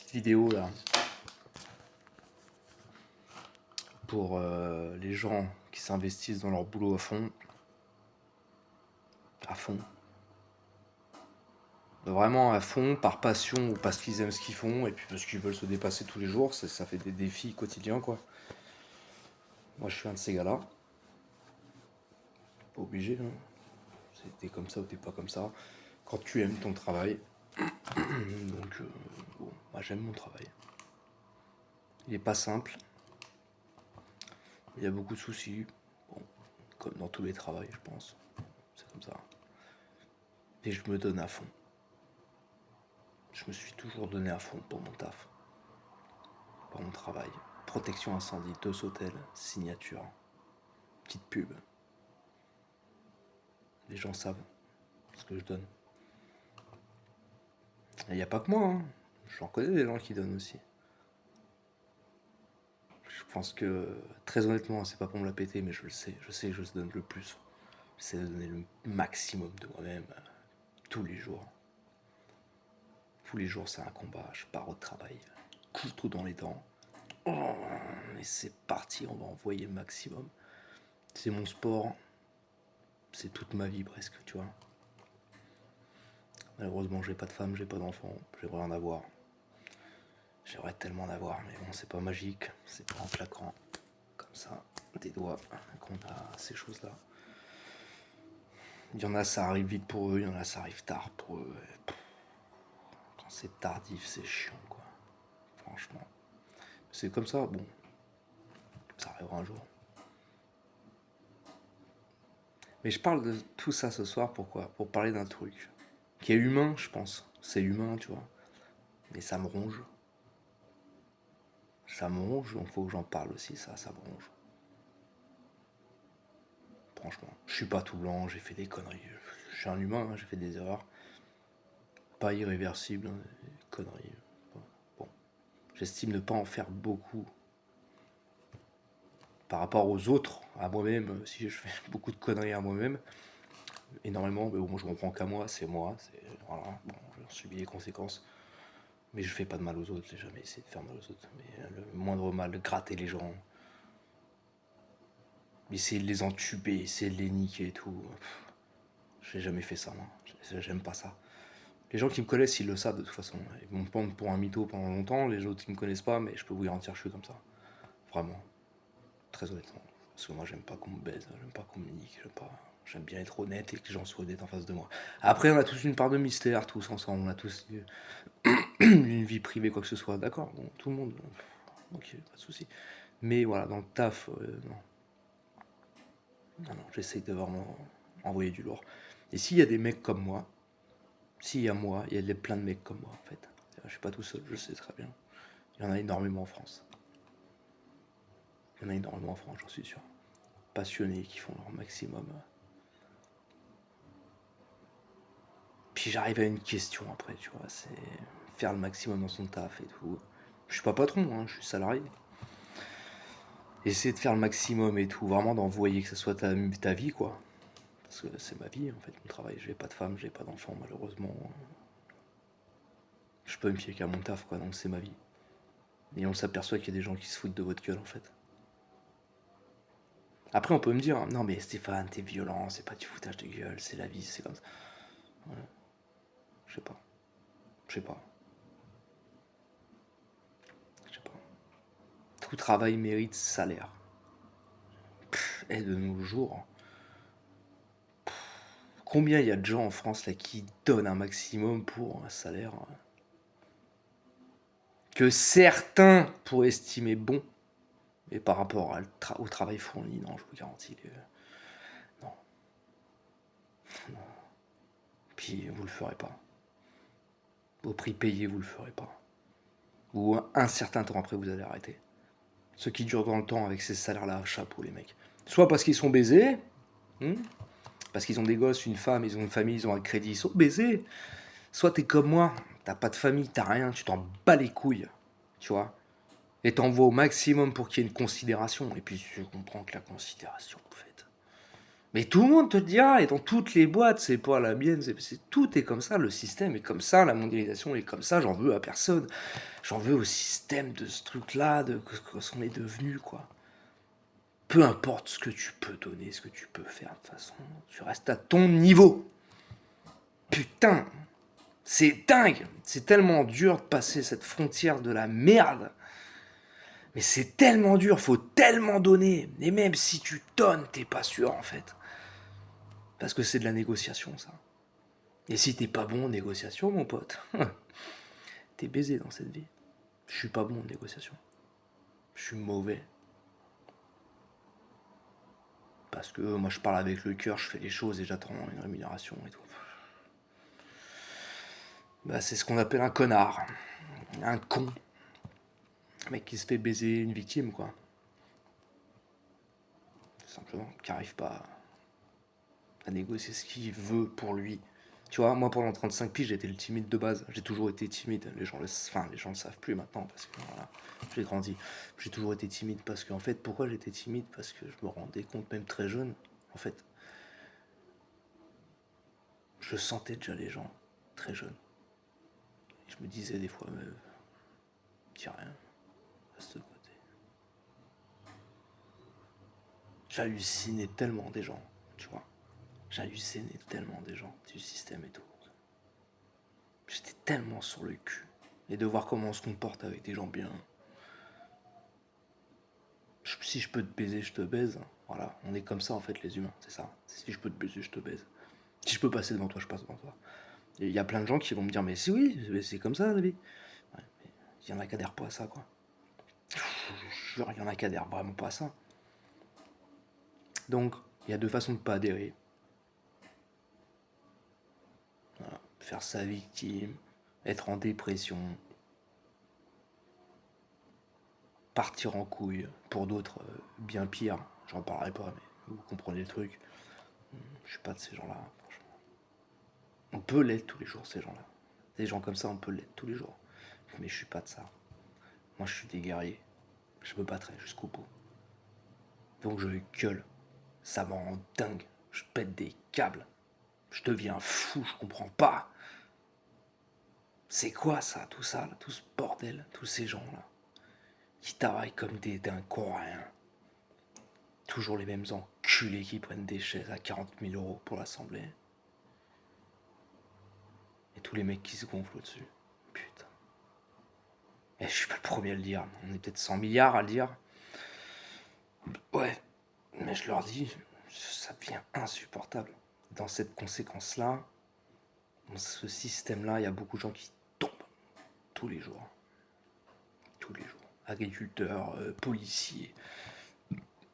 petite vidéo là pour les gens qui s'investissent dans leur boulot à fond. À fond. Vraiment à fond, par passion ou parce qu'ils aiment ce qu'ils font et puis parce qu'ils veulent se dépasser tous les jours. Ça fait des défis quotidiens, quoi. Moi, je suis un de ces gars-là. Pas obligé, hein. T'es comme ça ou t'es pas comme ça. Quand tu aimes ton travail. Donc, bon, moi j'aime mon travail. Il est pas simple. Il y a beaucoup de soucis. Bon, comme dans tous les travails, je pense. C'est comme ça. Et je me donne à fond. Je me suis toujours donné à fond pour mon taf. Pour mon travail. Protection incendie, 2 hôtels, signature. Petite pub. Les gens savent ce que je donne. Il n'y a pas que moi, hein. J'en connais des gens qui donnent aussi. Je pense que, très honnêtement, c'est pas pour me la péter, mais je le sais. Je sais que je donne le plus. J'essaie de donner le maximum de moi-même tous les jours. Tous les jours, c'est un combat. Je pars au travail, couteau dans les dents. Oh, et c'est parti, on va envoyer le maximum. C'est mon sport. C'est toute ma vie presque, tu vois. Malheureusement, j'ai pas de femme, j'ai pas d'enfant. J'aimerais en avoir. J'aimerais tellement en avoir, mais bon, c'est pas magique. C'est pas en claquant comme ça des doigts qu'on a ces choses-là. Il y en a, ça arrive vite pour eux. Il y en a, ça arrive tard pour eux. Quand c'est tardif, c'est chiant, quoi. Franchement. C'est comme ça, bon. Ça arrivera un jour. Mais je parle de tout ça ce soir, pourquoi? Pour parler d'un truc qui est humain, je pense. C'est humain, tu vois. Mais ça me ronge. Ça me ronge, donc faut que j'en parle aussi, ça me ronge. Franchement, je suis pas tout blanc, j'ai fait des conneries. Je suis un humain, hein, j'ai fait des erreurs. Pas irréversibles, hein, des conneries. Bon, j'estime ne pas en faire beaucoup par rapport aux autres, à moi-même. Si je fais beaucoup de conneries à moi-même, énormément, mais bon, je m'en prends qu'à moi, voilà, bon, j'en subis les conséquences. Mais je fais pas de mal aux autres, j'ai jamais essayé de faire mal aux autres. Mais le moindre mal, de gratter les gens, essayer de les entuber, essayer de les niquer et tout. J'ai jamais fait ça, moi. J'aime pas ça. Les gens qui me connaissent, ils le savent de toute façon. Ils vont me prendre pour un mytho pendant longtemps. Les autres qui me connaissent pas, mais je peux vous garantir que je suis comme ça. Vraiment. Très honnêtement. Parce que moi, j'aime pas qu'on me baise, j'aime pas qu'on me nique, j'aime bien être honnête et que les gens soient honnêtes en face de moi. Après, on a tous une part de mystère, tous ensemble. On a tous une vie privée, quoi que ce soit. D'accord, bon, tout le monde. Ok, pas de souci. Mais voilà, dans le taf, non. Non, j'essaye de vraiment envoyer du lourd. Et s'il y a des mecs comme moi, s'il y a moi, il y a plein de mecs comme moi, en fait. Je suis pas tout seul, je sais très bien. Il y en a énormément en France. Il y en a énormément en France, j'en suis sûr. Passionnés, qui font leur maximum. Puis j'arrive à une question après, tu vois, c'est faire le maximum dans son taf et tout. Je suis pas patron, hein, je suis salarié. Essayer de faire le maximum et tout, vraiment d'envoyer que ce soit ta vie, quoi. Parce que c'est ma vie, en fait, mon travail. J'ai pas de femme, j'ai pas d'enfant, malheureusement. Je peux me fier qu'à mon taf, quoi, donc c'est ma vie. Et on s'aperçoit qu'il y a des gens qui se foutent de votre gueule, en fait. Après, on peut me dire, non mais Stéphane, t'es violent, c'est pas du foutage de gueule, c'est la vie, c'est comme ça. Ouais. Je sais pas. Je sais pas. Je sais pas. Tout travail mérite salaire. Et de nos jours, combien il y a de gens en France là qui donnent un maximum pour un salaire que certains pourraient estimer bon, mais par rapport au travail fourni, non, je vous garantis que non. Non. Puis vous le ferez pas. Au prix payé, vous le ferez pas. Ou un certain temps après, vous allez arrêter. Ceux qui durent dans le temps avec ces salaires-là, chapeau les mecs. Soit parce qu'ils sont baisés, parce qu'ils ont des gosses, une femme, ils ont une famille, ils ont un crédit, ils sont baisés. Soit t'es comme moi, t'as pas de famille, t'as rien, tu t'en bats les couilles, tu vois. Et t'envoies au maximum pour qu'il y ait une considération. Et puis tu comprends que la considération, en fait, Mais tout le monde te le dira, et dans toutes les boîtes, c'est pas la mienne, tout est comme ça, le système est comme ça, la mondialisation est comme ça, j'en veux à personne. J'en veux au système de ce truc-là, de ce qu'on est devenu, quoi. Peu importe ce que tu peux donner, ce que tu peux faire, de toute façon, tu restes à ton niveau. Putain, c'est dingue, c'est tellement dur de passer cette frontière de la merde. Mais c'est tellement dur, faut tellement donner. Et même si tu donnes, t'es pas sûr en fait. Parce que c'est de la négociation, ça. Et si t'es pas bon en négociation, mon pote, t'es baisé dans cette vie. Je suis pas bon en négociation. Je suis mauvais. Parce que moi je parle avec le cœur, je fais les choses et j'attends une rémunération et tout. Bah, c'est ce qu'on appelle un connard. Un con. Un mec qui se fait baiser une victime, quoi. Tout simplement. Qui arrive pas à négocier ce qu'il veut pour lui. Tu vois, moi pendant 35 piges, j'étais le timide de base. J'ai toujours été timide. Les gens le savent plus maintenant parce que voilà, j'ai grandi. J'ai toujours été timide parce que, en fait, pourquoi j'étais timide? Parce que je me rendais compte, même très jeune, en fait, je sentais déjà les gens très jeunes. Et je me disais des fois, mais dis rien, reste de côté. J'hallucinais tellement des gens, tu vois. J'hallucinais tellement des gens, du système et tout. J'étais tellement sur le cul. Et de voir comment on se comporte avec des gens bien. Si je peux te baiser, je te baise. Voilà, on est comme ça en fait les humains, c'est ça. Si je peux te baiser, je te baise. Si je peux passer devant toi, je passe devant toi. Il y a plein de gens qui vont me dire, mais si oui, c'est comme ça la vie. Ouais, mais il y en a qui adhèrent pas à ça, quoi. Je jure, il y en a qui adhèrent vraiment pas à ça. Donc, il y a deux façons de pas adhérer. Voilà. Faire sa victime, être en dépression, partir en couille. Pour d'autres, bien pire. J'en parlerai pas, mais vous comprenez le truc. Je suis pas de ces gens-là, franchement. On peut l'être tous les jours, ces gens-là. Des gens comme ça, on peut l'être tous les jours. Mais je suis pas de ça. Moi, je suis des guerriers. Je me battrai jusqu'au bout. Donc je gueule. Ça me rend dingue. Je pète des câbles. Je deviens fou, je comprends pas. C'est quoi ça, tout ça, là, tout ce bordel, tous ces gens-là, qui travaillent comme des dingues, rien. Toujours les mêmes enculés qui prennent des chaises à 40 000 euros pour l'assemblée. Et tous les mecs qui se gonflent au-dessus. Putain. Et je suis pas le premier à le dire. On est peut-être 100 milliards à le dire. Ouais. Mais je leur dis, ça devient insupportable. Dans cette conséquence-là, dans ce système-là, il y a beaucoup de gens qui tombent tous les jours. Tous les jours. Agriculteurs, policiers,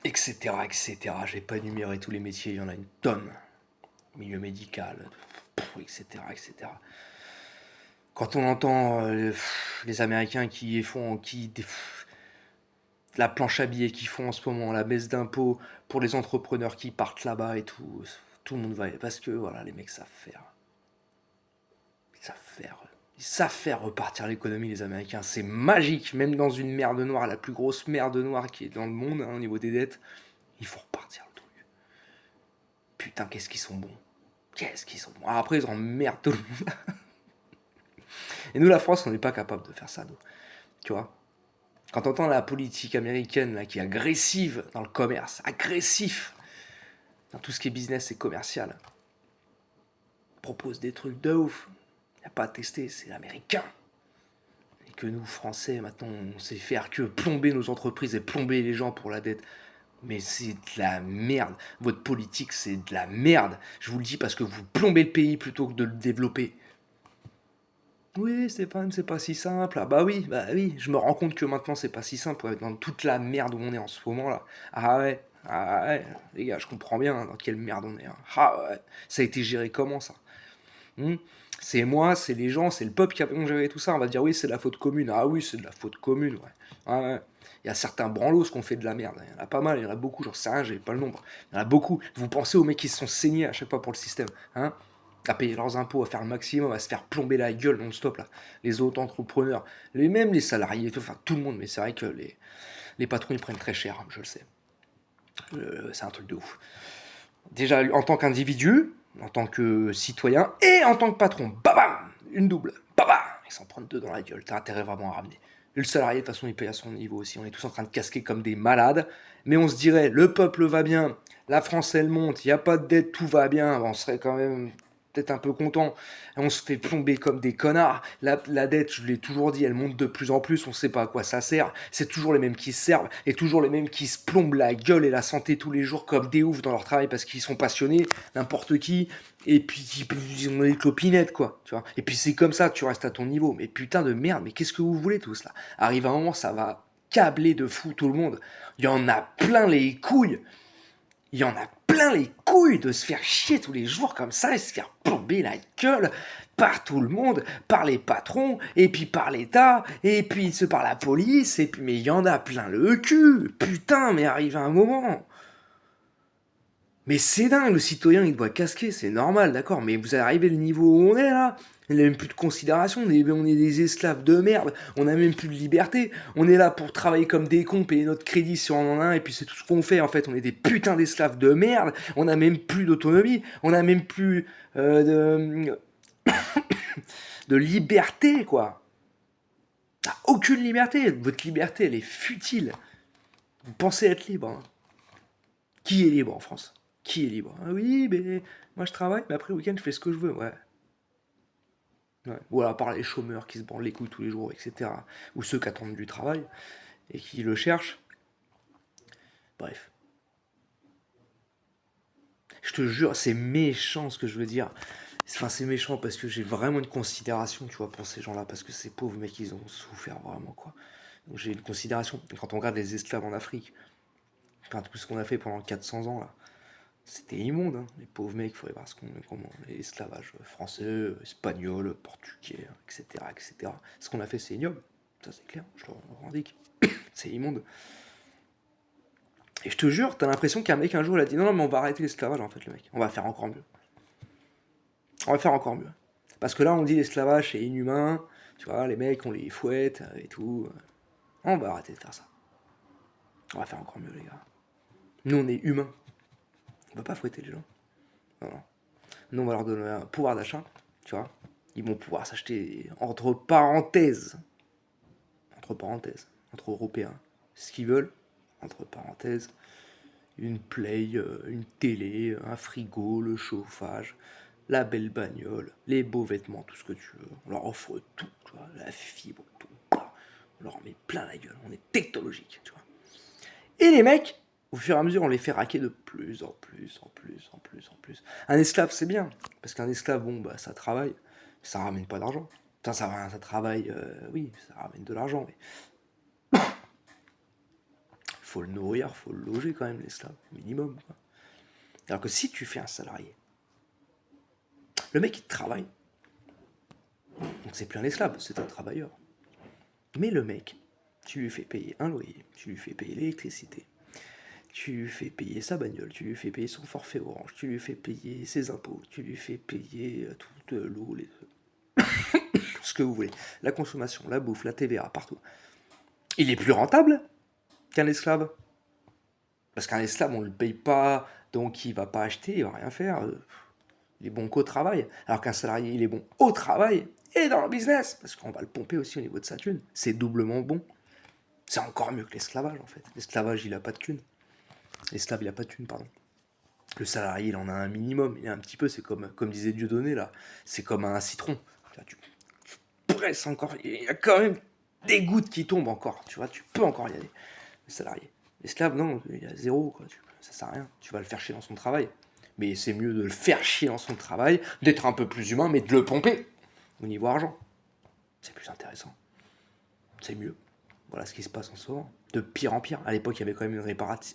etc., etc. Je vais pas énumérer tous les métiers, il y en a une tonne. Milieu médical, etc., etc. Quand on entend les Américains qui font la planche à billets qu'ils font en ce moment, la baisse d'impôts pour les entrepreneurs qui partent là-bas et tout le monde va... Parce que voilà, les mecs savent faire. Ils savent faire repartir l'économie, les Américains. C'est magique, même dans une merde noire, la plus grosse merde noire qui est dans le monde, hein, au niveau des dettes, il faut repartir le truc. Putain, qu'est-ce qu'ils sont bons. Qu'est-ce qu'ils sont bons. Alors après, ils emmerdent tout le monde. Et nous, la France, on n'est pas capable de faire ça, nous. Tu vois, quand t'entends la politique américaine là, qui est agressive dans le commerce, agressif dans tout ce qui est business et commercial, propose des trucs de ouf. Il n'y a pas à tester, c'est l'américain. Et que nous, Français, maintenant, on sait faire que plomber nos entreprises et plomber les gens pour la dette. Mais c'est de la merde. Votre politique, c'est de la merde. Je vous le dis parce que vous plombez le pays plutôt que de le développer. Oui, Stéphane, c'est pas si simple. Ah bah oui, je me rends compte que maintenant c'est pas si simple dans toute la merde où on est en ce moment là. Ah ouais, les gars, je comprends bien dans quelle merde on est. Hein. Ah ouais, ça a été géré comment ça? C'est moi, c'est les gens, c'est le peuple qui a géré tout ça. On va dire oui, c'est de la faute commune. Ah oui, c'est de la faute commune, ouais. Ah ouais. Il y a certains branlos qui ont fait de la merde. Il y en a pas mal, il y en a beaucoup, j'en sais rien, j'ai pas le nombre. Il y en a beaucoup. Vous pensez aux mecs qui se sont saignés à chaque fois pour le système, hein? À payer leurs impôts, à faire le maximum, à se faire plomber la gueule non-stop là. Les autres entrepreneurs, même les salariés, enfin tout le monde. Mais c'est vrai que les patrons ils prennent très cher, je le sais. C'est un truc de ouf. Déjà, en tant qu'individu, en tant que citoyen et en tant que patron. Babam! Une double. Babam! Ils s'en prennent deux dans la gueule. T'as intérêt vraiment à ramener. Et le salarié, de toute façon, il paye à son niveau aussi. On est tous en train de casquer comme des malades. Mais on se dirait, le peuple va bien, la France, elle monte, il n'y a pas de dette, tout va bien. On serait quand même peut-être un peu content. On se fait plomber comme des connards. La dette, je l'ai toujours dit, elle monte de plus en plus. On ne sait pas à quoi ça sert. C'est toujours les mêmes qui se servent et toujours les mêmes qui se plombent la gueule et la santé tous les jours comme des oufs dans leur travail parce qu'ils sont passionnés, n'importe qui. Et puis ils ont des clopinettes, quoi. Tu vois. Et puis c'est comme ça, tu restes à ton niveau. Mais putain de merde, mais qu'est-ce que vous voulez tous là? Arrive un moment, ça va câbler de fou tout le monde. Il y en a plein les couilles. Il y en a plein les couilles de se faire chier tous les jours comme ça et se faire plomber la gueule par tout le monde, par les patrons, et puis par l'État, et puis par la police, et puis mais il y en a plein le cul. Putain, mais arrive un moment. Mais c'est dingue, le citoyen il doit casquer, c'est normal, d'accord, mais vous arrivez le niveau où on est là. Il n'y a même plus de considération, on est des esclaves de merde, on n'a même plus de liberté, on est là pour travailler comme des cons, payer notre crédit si on en a un, et puis c'est tout ce qu'on fait en fait, on est des putains d'esclaves de merde, on n'a même plus d'autonomie, on n'a même plus de liberté quoi. T'as aucune liberté, votre liberté elle est futile. Vous pensez être libre. Hein. Qui est libre en France? Qui est libre? Ah oui, mais moi je travaille, mais après le week-end je fais ce que je veux, ouais. Ouais. Ou alors par les chômeurs qui se branlent les couilles tous les jours, etc. Ou ceux qui attendent du travail et qui le cherchent. Bref. Je te jure, c'est méchant ce que je veux dire. Enfin, c'est méchant parce que j'ai vraiment une considération, tu vois, pour ces gens-là, parce que ces pauvres mecs, ils ont souffert vraiment, quoi. Donc j'ai une considération. Quand on regarde les esclaves en Afrique, enfin, tout ce qu'on a fait pendant 400 ans, là, c'était immonde, hein. Les pauvres mecs, il faudrait voir comment l'esclavage français, espagnol, portugais, etc., etc. Ce qu'on a fait, c'est ignoble. Ça, c'est clair, je le revendique. C'est immonde. Et je te jure, t'as l'impression qu'un mec un jour il a dit non, non, mais on va arrêter l'esclavage en fait, le mec. On va faire encore mieux. On va faire encore mieux. Parce que là, on dit l'esclavage c'est inhumain, tu vois, les mecs on les fouette et tout. On va arrêter de faire ça. On va faire encore mieux, les gars. Nous, on est humains. On va pas fouetter les gens. Non, non. Nous, on va leur donner un pouvoir d'achat, tu vois. Ils vont pouvoir s'acheter, entre parenthèses, entre Européens, ce qu'ils veulent, entre parenthèses, une play, une télé, un frigo, le chauffage, la belle bagnole, les beaux vêtements, tout ce que tu veux. On leur offre tout, tu vois, la fibre, tout. On leur en met plein la gueule. On est technologique, tu vois. Et les mecs, au fur et à mesure, on les fait raquer de plus en plus, en plus, en plus, en plus. Un esclave, c'est bien. Parce qu'un esclave, bon, bah, ça travaille. Ça ramène pas d'argent. Enfin, ça travaille, oui, ça ramène de l'argent. Mais faut le nourrir, faut le loger quand même, l'esclave. Minimum, quoi. Alors que si tu fais un salarié, le mec, il travaille. Donc c'est plus un esclave, c'est un travailleur. Mais le mec, tu lui fais payer un loyer, tu lui fais payer l'électricité, tu lui fais payer sa bagnole, tu lui fais payer son forfait orange, tu lui fais payer ses impôts, tu lui fais payer toute l'eau, ce que vous voulez, la consommation, la bouffe, la TVA, partout. Il est plus rentable qu'un esclave. Parce qu'un esclave, on ne le paye pas, donc il va pas acheter, il va rien faire. Il est bon qu'au travail. Alors qu'un salarié, il est bon au travail et dans le business. Parce qu'on va le pomper aussi au niveau de sa thune. C'est doublement bon. C'est encore mieux que l'esclavage en fait. L'esclavage, il a pas de thune. L'esclave, il a pas de thune, pardon. Le salarié, il en a un minimum. Il est un petit peu, c'est comme disait Dieudonné là, c'est comme un citron. Tu presses encore, il y a quand même des gouttes qui tombent encore. Tu vois, tu peux encore y aller. Le salarié. L'esclave, non, il y a zéro, quoi. Ça sert à rien. Tu vas le faire chier dans son travail. Mais c'est mieux de le faire chier dans son travail, d'être un peu plus humain, mais de le pomper au niveau argent. C'est plus intéressant. C'est mieux. Voilà ce qui se passe en ce moment. De pire en pire. À l'époque, il y avait quand même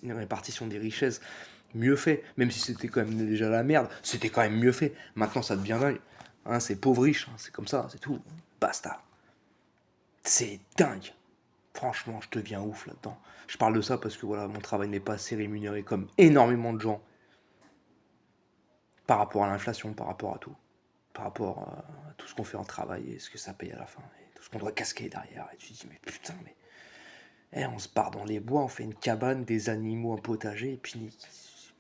une répartition des richesses mieux fait. Même si c'était quand même déjà la merde, c'était quand même mieux fait. Maintenant, ça devient dingue. Hein, c'est pauvre riche, hein, c'est comme ça, c'est tout. Basta. C'est dingue. Franchement, je deviens ouf là-dedans. Je parle de ça parce que voilà, mon travail n'est pas assez rémunéré comme énormément de gens par rapport à l'inflation, par rapport à tout. Par rapport à tout ce qu'on fait en travail et ce que ça paye à la fin. Et tout ce qu'on doit casquer derrière. Et tu te dis, mais putain, mais on se barre dans les bois, on fait une cabane, des animaux, un potager, et puis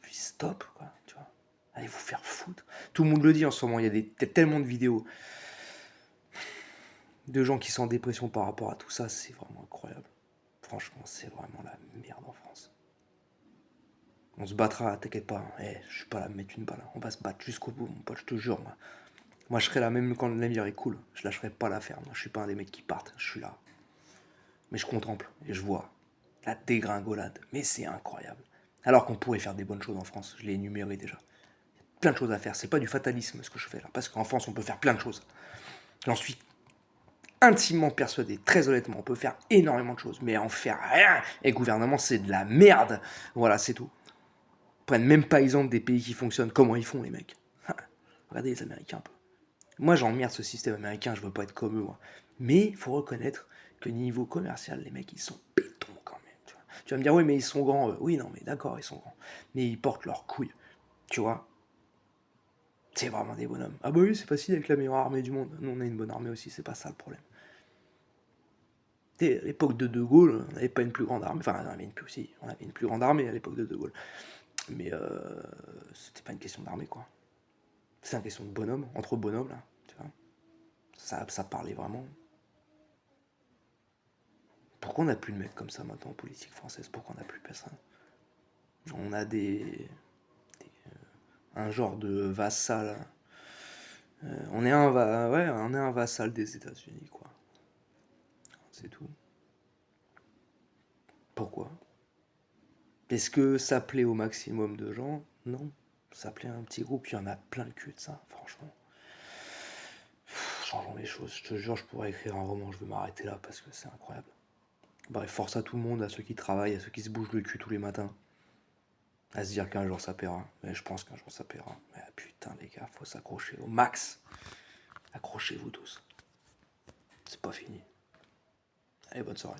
Puis stop, quoi, tu vois. Allez vous faire foutre. Tout le monde le dit en ce moment, il y a tellement de vidéos de gens qui sont en dépression par rapport à tout ça, c'est vraiment incroyable. Franchement, c'est vraiment la merde en France. On se battra, t'inquiète pas. Je suis pas là à me mettre une balle. On va se battre jusqu'au bout, mon pote, je te jure. Moi, je serai là même quand le navire est cool. Je lâcherai pas l'affaire. Moi, je suis pas un des mecs qui partent. Je suis là. Mais je contemple et je vois la dégringolade. Mais c'est incroyable. Alors qu'on pourrait faire des bonnes choses en France. Je l'ai énuméré déjà. Plein de choses à faire. C'est pas du fatalisme ce que je fais là. Parce qu'en France, on peut faire plein de choses. J'en suis intimement persuadé, très honnêtement. On peut faire énormément de choses. Mais en faire rien. Et le gouvernement, c'est de la merde. Voilà, c'est tout. Ils prennent même pas exemple des pays qui fonctionnent. Comment ils font, les mecs? Regardez les Américains un peu. Moi, j'emmerde ce système américain, je veux pas être comme eux, moi. Mais il faut reconnaître que niveau commercial, les mecs, ils sont bétons quand même. Tu vas me dire, oui, mais ils sont grands. Oui, non, mais d'accord, ils sont grands. Mais ils portent leurs couilles. Tu vois? C'est vraiment des bonhommes. Ah bah oui, c'est facile avec la meilleure armée du monde. Nous, on a une bonne armée aussi, c'est pas ça le problème. À l'époque de De Gaulle, on n'avait pas une plus grande armée. Enfin, on avait une plus grande armée à l'époque de De Gaulle. Mais c'était pas une question d'armée, quoi. C'est une question de bonhomme, entre bonhommes, là. Tu vois? Ça parlait vraiment. Pourquoi on n'a plus de mecs comme ça maintenant en politique française? Pourquoi on n'a plus personne? On a un genre de vassal. On est un vassal des États-Unis, quoi. C'est tout. Pourquoi? Est-ce que ça plaît au maximum de gens? Non. Ça plaît à un petit groupe, il y en a plein le cul de ça, franchement. Changeons les choses. Je te jure, je pourrais écrire un roman, je vais m'arrêter là parce que c'est incroyable. Bref, force à tout le monde, à ceux qui travaillent, à ceux qui se bougent le cul tous les matins. À se dire qu'un jour ça paiera. Mais je pense qu'un jour ça paiera. Mais putain, les gars, faut s'accrocher au max. Accrochez-vous tous. C'est pas fini. Allez, bonne soirée.